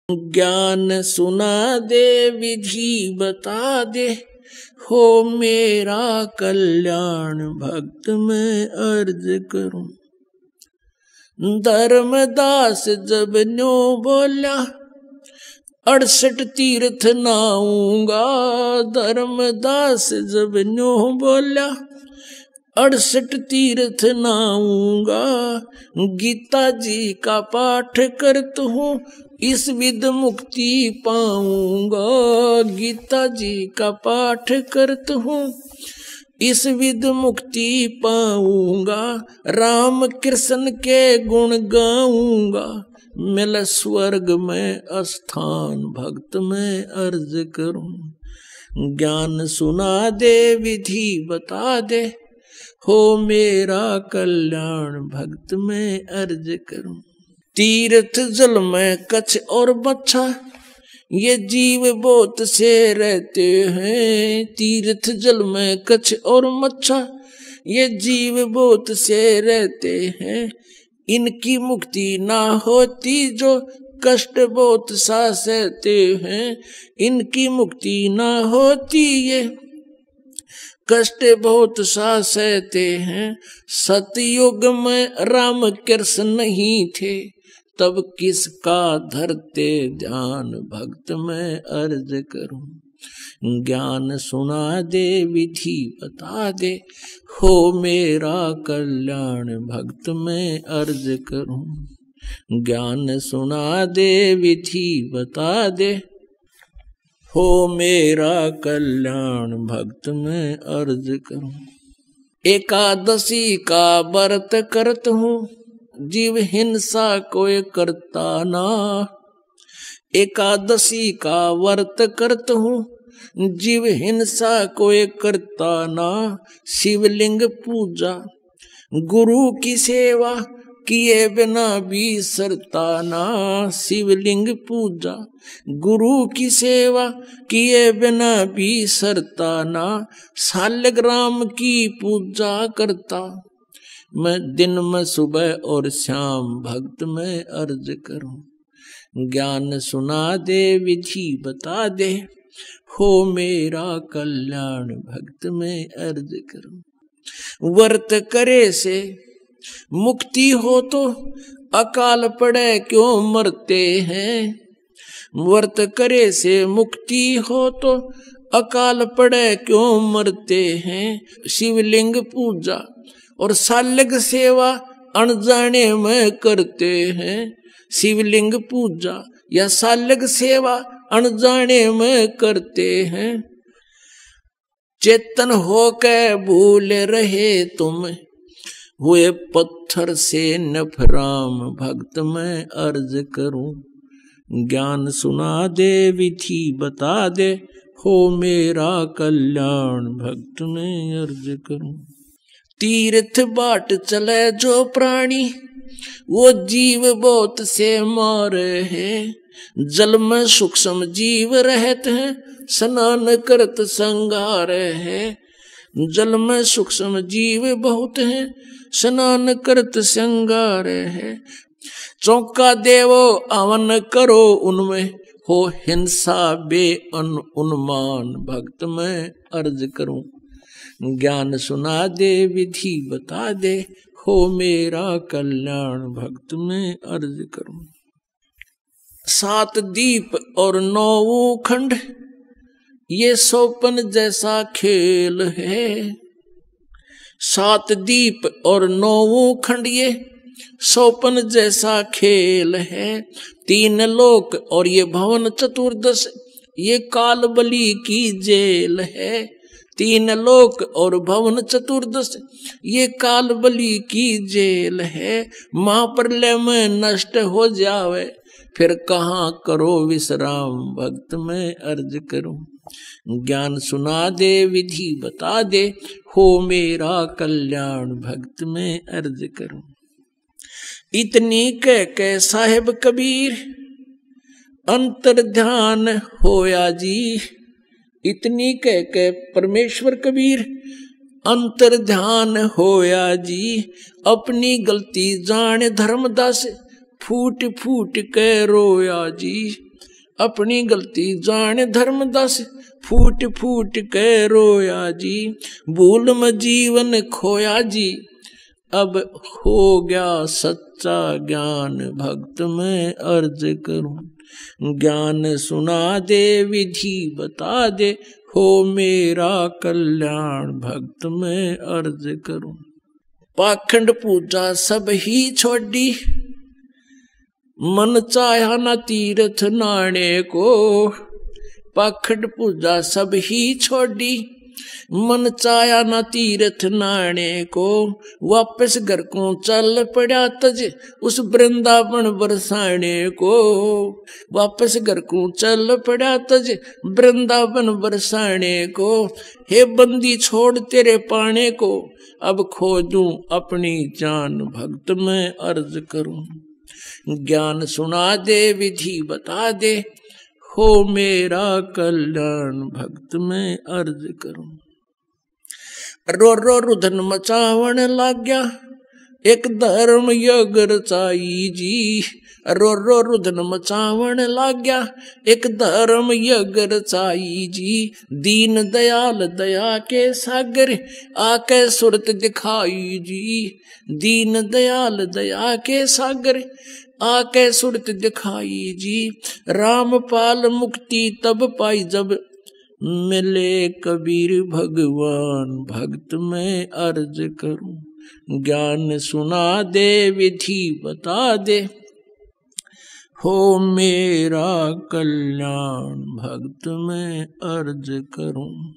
ज्ञान सुना दे विधि बता दे, हो मेरा कल्याण भक्त मैं अर्ज करूं। धर्मदास जब न्यो बोला, 68 तीर्थ नाऊंगा। धर्मदास जब न्यो बोला, 68 तीर्थ नाऊंगा। गीता जी का पाठ करता हूँ, इस विध मुक्ति पाऊंगा। गीता जी का पाठ करता हूँ, इस विध मुक्ति पाऊंगा। राम कृष्ण के गुण गाऊंगा, मिल स्वर्ग में स्थान भक्त में अर्ज करूं। ज्ञान सुना दे विधि बता दे, हो मेरा कल्याण भक्त में अर्ज करूं। तीर्थ जल में कच्छ और बच्छा, ये जीव बोत से रहते हैं। तीर्थ जल में कच्छ और मच्छा, ये जीव बोत से रहते हैं। इनकी मुक्ति ना होती जो कष्ट बहुत सा सहते हैं। इनकी मुक्ति ना होती ये कष्ट बहुत सा सहते हैं। सतयुग में राम कृष्ण नहीं थे, तब किसका धरते ध्यान भक्त में अर्ज करूं। ज्ञान सुना दे विधि बता दे, हो मेरा कल्याण भक्त में अर्ज करूं। ज्ञान सुना दे विधि बता दे, हो मेरा कल्याण भक्त में अर्ज करूं। एकादशी का व्रत करत हूँ, जीव हिंसा कोई करता ना। एकादशी का व्रत करत हूँ, जीव हिंसा कोई करता ना। शिवलिंग पूजा गुरु की सेवा, किए बिना भी सरता ना। शिवलिंग पूजा गुरु की सेवा, किए बिना भी सरता ना। शालिग्राम की पूजा करता मैं, दिन में सुबह और शाम भक्त में अर्ज करूं। ज्ञान सुना दे विधि बता दे, हो मेरा कल्याण भक्त में अर्ज करूं। व्रत करे से मुक्ति हो तो अकाल पड़े क्यों मरते हैं। व्रत करे से मुक्ति हो तो अकाल पड़े क्यों मरते हैं। शिवलिंग पूजा और शालिग सेवा अनजाने में करते हैं। शिवलिंग पूजा या शालिग सेवा अनजाने में करते हैं। चेतन होके भूल रहे तुम, हुए पत्थर से नफराम भक्त में अर्ज करूं। ज्ञान सुना दे विधि बता दे, हो मेरा कल्याण भक्त में अर्ज करूं। तीर्थ बाट चले जो प्राणी, वो जीव बहुत से मारे हैं। जल में सूक्ष्म जीव रहते हैं, स्नान करत संगार है। जल में सूक्ष्म जीव बहुत हैं, स्नान करत संगार है। चौका देवो अवन करो उनमें, हो हिंसा बे उन्मान भक्त में अर्ज करूं। ज्ञान सुना दे विधि बता दे, हो मेरा कल्याण भक्त में अर्ज करूं। 7 दीप और 9 खंड, ये सोपन जैसा खेल है। 7 दीप और 9 खंड, ये सोपन जैसा खेल है। 3 लोक और ये भवन चतुर्दश, ये काल बलि की जेल है। 3 लोक और भवन चतुर्दश, ये काल बलि की जेल है। महाप्रलय में नष्ट हो जावे, फिर कहाँ करो विश्राम भक्त में अर्ज करूं। ज्ञान सुना दे विधि बता दे, हो मेरा कल्याण भक्त में अर्ज करूं। इतनी कह साहिब कबीर अंतर ध्यान होया जी। इतनी कह परमेश्वर कबीर अंतर ध्यान होया जी। अपनी गलती जाने धर्मदास, फूट फूट के रोया जी। अपनी गलती जाने धर्मदास फूट फूट कह रोया जी, भूल में जीवन खोया जी, अब हो गया सच्चा ज्ञान भक्त मैं अर्ज करूं, ज्ञान सुना दे विधि बता दे, हो मेरा कल्याण भक्त मैं अर्ज करूं। पाखंड पूजा सब ही छोड़ी, मन चाहा ना तीर्थ नाणे को, पाखंड पूजा सब ही छोड़ी, मन चाया ना तीर्थ नाणे को, वापस घर को चल पड़ा तज उस वृंदावन बरसाने को, वापस घर को चल पड़ा तज वृंदावन बरसाने को, हे बंदी छोड़ तेरे पाने को, अब खोजूं अपनी जान भक्त मैं अर्ज करूं, ज्ञान सुना दे विधि बता दे, हो मेरा कल्याण भक्त मैं अर्ज करूं। रो रो रुधन मचावन लाग्या, एक धर्म यज्ञ रचाई जी, रो रो रुधन मचावन लाग्या, एक धर्म यज्ञ रचाई जी, दीन दयाल दया के सागर आके सुरत दिखाई जी, दीन दयाल दया के सागर आके सुरत दिखाई जी, रामपाल मुक्ति तब पाई जब मिले कबीर भगवान भक्त मैं अर्ज करूं, ज्ञान सुना दे विधि बता दे, हो मेरा कल्याण भक्त मैं अर्ज करूं।